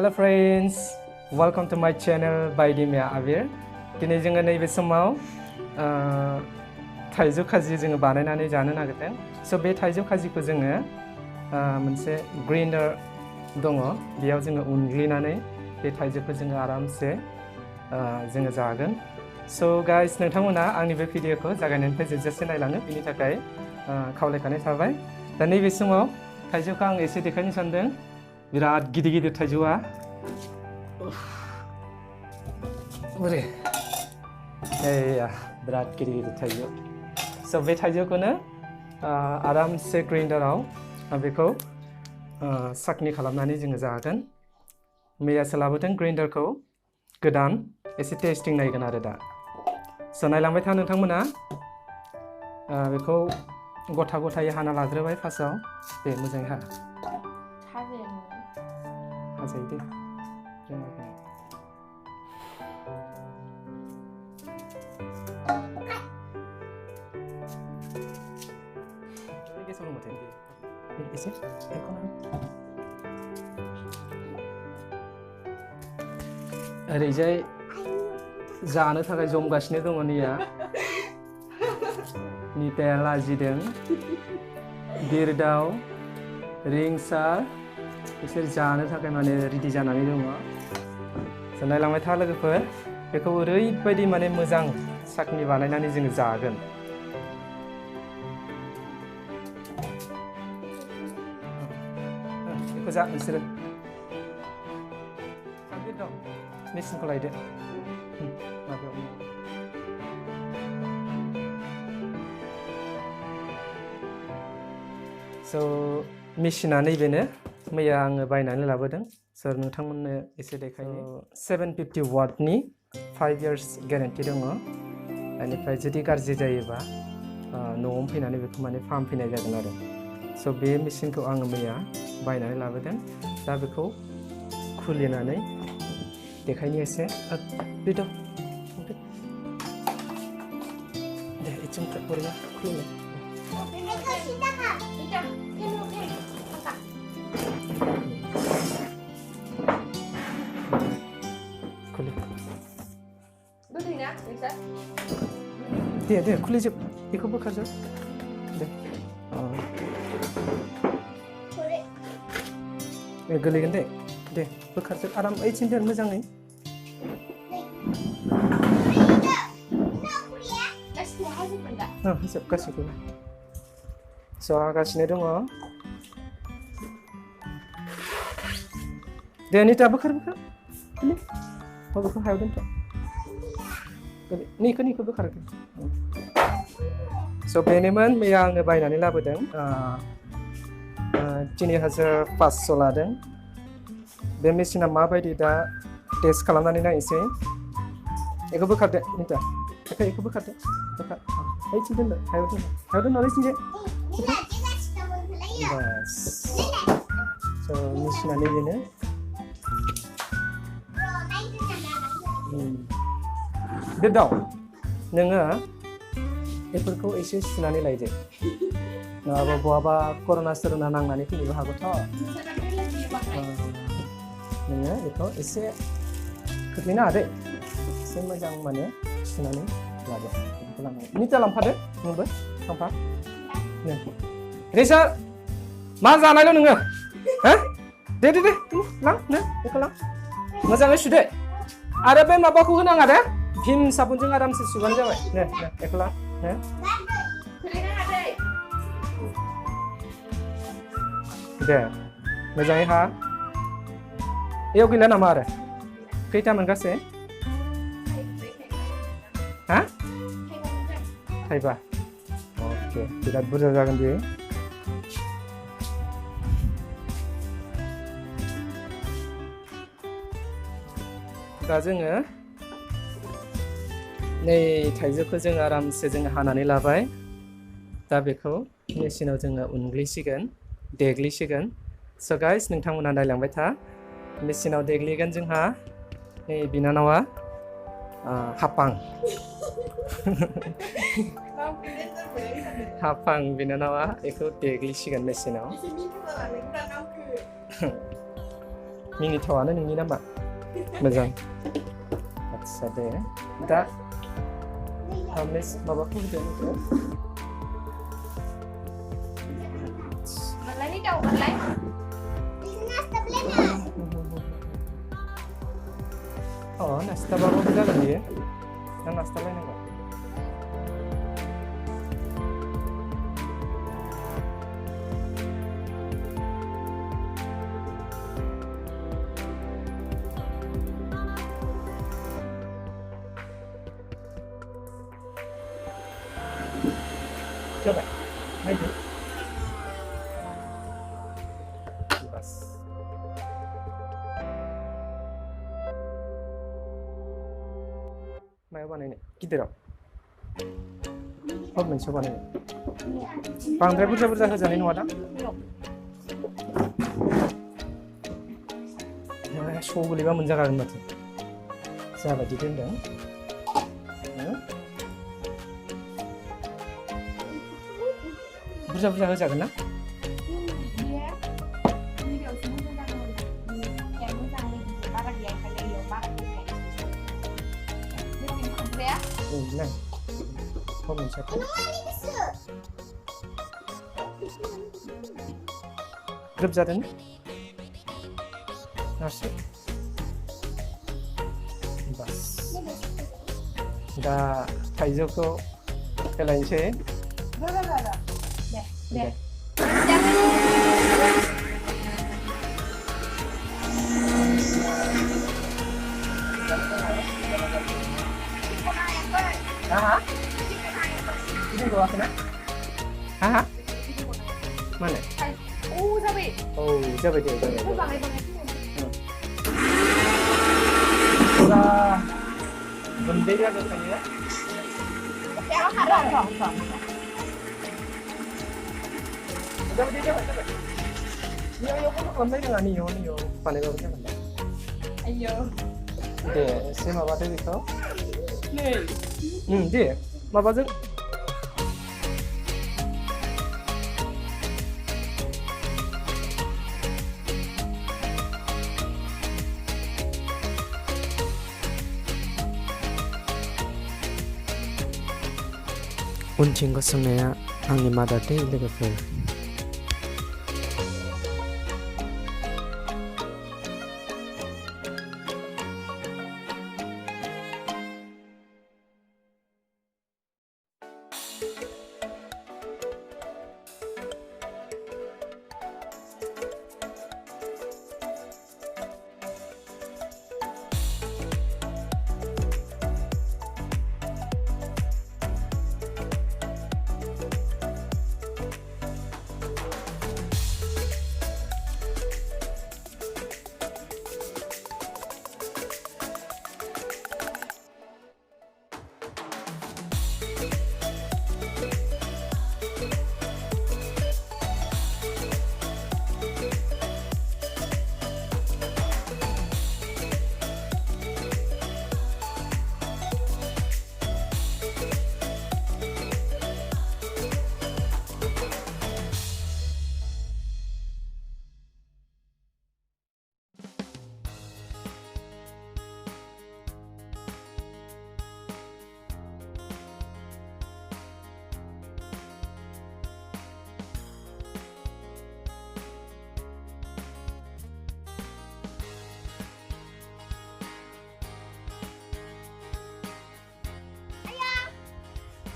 Hello friends, welcome to my channel Baidi mwiya abir. Dini जोङो नैबे समाव थाइजौ खाजि जोङो बानायनानै जानो नागिरदों. So बे थाइजौ खाजिखौ जोङो मोनसे ग्राइन्डार दङ. बेयाव जोङो उनग्लिनानै बे थाइजौखौ जोङो आरामसे जोङो जागोन. So guys, नोंथांमोना आंनि बे भिडिअखौ जागायनायनिफ्राय जोबजासे नायलाङो बिनि थाखाय खावलायखानाय थाबाय. दा नैबे समाव थाइजौखौ आं एसे देखायनो सानदों. बिराद गिदिर गिदिर थाइजौआ बोरै बिराद गिदिर गिदिर थाइजौ. स' बे थाइजौखौनो आरामसे ग्राइन्डाराव बेखौ साखनि खालामनानै जोङो जागोन. मैयासो लाबोदों ग्राइन्डारखौ गोदान, एसे टेस्टिं नायगोन आरो दा. स' नायलांबाय था नोंथांमोना. बेखौ गथा गथायै हाना लाग्रोबाय फार्स्टआव. दे मोजाङै हा. हाजायो दे. ओरैजाय जानो थाखाय जमगासिनो दङ निया. निताया लाजिदों. बिरदाव, रिंसार बिसोर जानो थाखाय माने रेडि जानानै दङ. नायलांबाय था लोगोफोर. बेखौ ओरैबायदि माने मोजां साखनि बानायनानै जोङो जागोन. बेखौ जा नोंसोरो. मेसिनखौ लायदो. स' मेसिना नैबेनो. मैया आङो बायनानै लाबोदों. सोर नोंथांमोननो एसे देखायनो. 750 वाटनि 5 years गेरेन्टि दङ. बेनिफ्राय जुदि गाज्रि जायोबा न'आव फैनानै बेखौ माने फाहामफैनाय जागोन आरो. स' बे मेसिनखौ आङो मैया बायनानै लाबोदों. दा बेखौ खुलिनानै देखायनो एसे. बेद' दे इथिं ओरैनो खुलिनो. दे खुलिजोब. बेखौ बोखारजोब. दे गोलैगोन दे. दे बोखारजोब आराम. ओइथिं दोन मोजाङै. होजोब गासैखौबो. स' हागासिनो दङ. दे निता बोखार. बेखौ हायाव दोनथ'. निखौ बोखारगोन. स' बेनोमोन मैया आङो बायनानै लाबोदों. 3500 लादों. बे मेसिना माबायदि दा टेस्ट खालामनानै नायनोसै. बेखौ बोखारदो निता. बेखौ बोखारदो. बोखार. ओइथिं दोनदो. हायाव दोन ओरैथिंजाय. बास. स' मेसिना नैबेनो. बिरदाव नोङो बेफोरखौ एसे सुनानै लायदो. नङाबा बहाबा कर'ना सर'ना नांनानै फैनोबो हागौथ'. नोङो बेखौ एसे खोख्लैनो हादो. एसे मोजां माने सुनानै लादो. बेखौ लांनानै निता लांफादो. नोंबो लांफा. रिसार मा जानायल' नोङो? दे लां बेखौ लां. मोजाङै सुदो. आरो बे माबाखौ होनाङा दे. भिम साबुनजों आरामसे सुबानो जाबाय. बेखौ लां. दे मोजाङै हा. बेयाव गैला नामा आरो? खैथामोन गासै? थाइबा. अके बिराद बुरजा जागोन बेयो. दा जोङो नै थाइजौखौ जोङो आरामसे जोङो हानानै लाबाय. दा बेखौ मेसिनाव जोङो उनग्लिसिगोन, देग्लिसिगोन. स' गाइस नोंथांमोना नायलांबाय था. मेसिनाव देग्लिगोन जोंहा नै बिनानावा हापां. हापां बिनानावा बेखौ देग्लिसिगोन मेसिनाव. मिनिथावानो नोंनि नामा मोजां आदसा दे दा माबाखौ होदो नास्ताबाबो जागोन बियो ना नास्ता लायनांगौ coba ayo bebas मायाव बानायनो गिदिराव मोनसेयाव बानायनो बांद्राय बुरजा बुरजा होजानाय नङा दा स' गोलैबा मोनजाखागोन माथो जाबायदि दोनदों बुरजा बुरजा होजागोन ना Nah, komen satu. Grup zaten. Nasi. Bas. Da Thaijou ko kelainse. Deh. Aha. Ini gua kena. Aha. Mana? Sabi. Oh, sabi dia. Udah. Bendera ada kayaknya. Udah berdiri coba. Yo, kamu kembali dengan Nio. Paling bagus kan? Ayo. Deh, saya mau baca itu. Nih. Dia, apa sih? उनथिं गसंनाया आंनि मादार दै लोगोफोर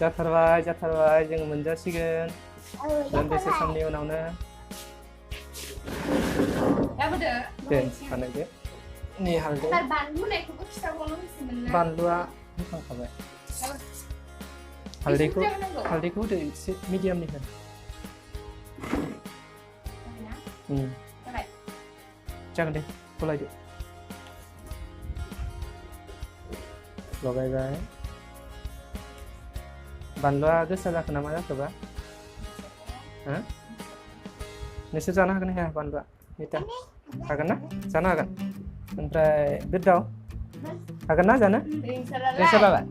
जाथारबाय जों मोनजासिगोन दान्दिसे समनि उनावनो दे बानायदो नि हालदै बानलुआ होखांखाबाय हालदैखौ होदो एसे मिडियामनि हो जागोन दे गलायदो लगायबाय बानलुआ गोसा जाखो ना मा जाखोबा नोंसोर जानो हागोन ना हाया बानलुआ मिथा हागोन ना जानो हागोन ओमफ्राय गोदाव हागोन ना जानो नोंसोरलाय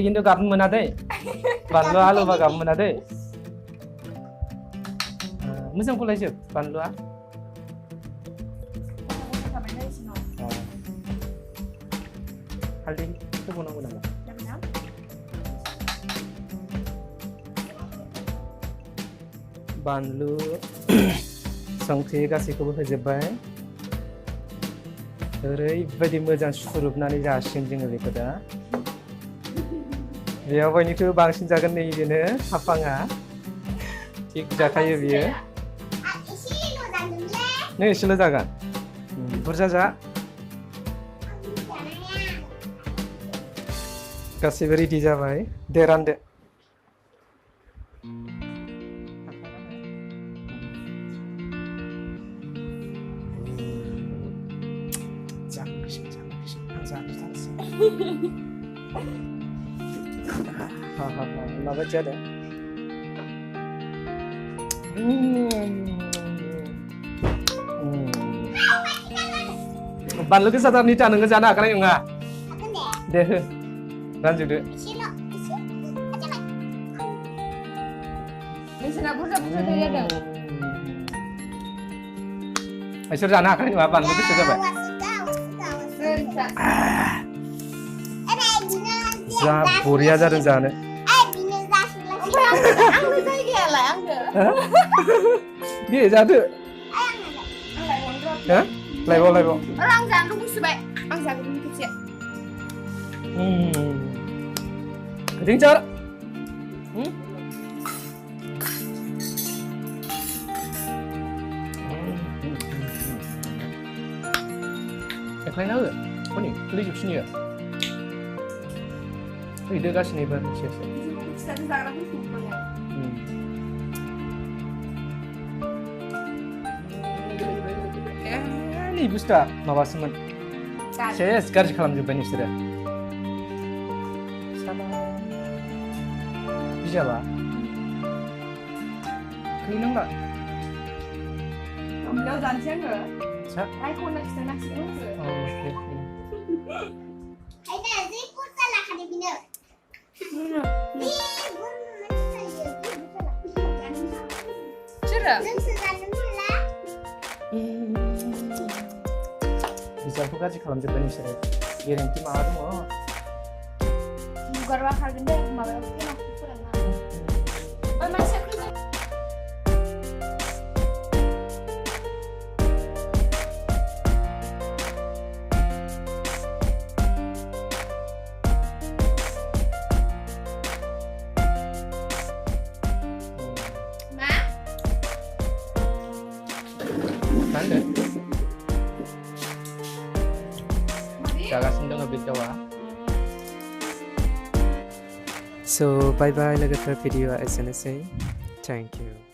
खिन्थु गाबनो मोना दै बानलुआ आलुबा गाबनो मोना दै मोजां गलायजोब बानलुआ हालदै होबावनांगौ नामा? बानलु संख्रि गासैखौबो होजोब्बाय ओरैबायदि मोजां सुरुबनानै जासिगोन जोङो बेखौ दा बेयाव बयनिख्रुइबो बांसिन जागोन नै बेनो हाफाङा थिग जाखायो बियो नों एसेल' जागोन बुरजा जा गासैबो रेडि जाबाय दे रानदो माबायदि जादों बानलु गोसाथार निता नोङो जानो हाखानाय नङा दे हो रानजोबदो नोंसोरना बुरजा बुरजा दै जादों बिसोर जानो हाखानाय नङा बानलु गोसा जाबाय जा बरिया जादों जानो दे जादो लायबाव आं जानो लुगैसोबाय आं जागोन खेबसे रिंसार एख्लायना हो हनै गोलैजोबसिनो फैदो गासैनिबो एसे नै बुस्थुआ माबासोमोन सेस गाज्रि खालामजोब्बाय नोंसोरो बिजाबा गैनांला बेयाव जानोसै आङो रायख'नो खिथानांसिगोन बिजाबखौ गाज्रि खालामजोब्बाय नोंसोरो गेरेन्टि माबा दङ बुगारबा खारगोन दे माबायाव फोरानना मानसिया जागासिनो दङ बे दाउआ So bye bye लोगोफोर भिडिअ'आ एसेनोसै थेंक इउ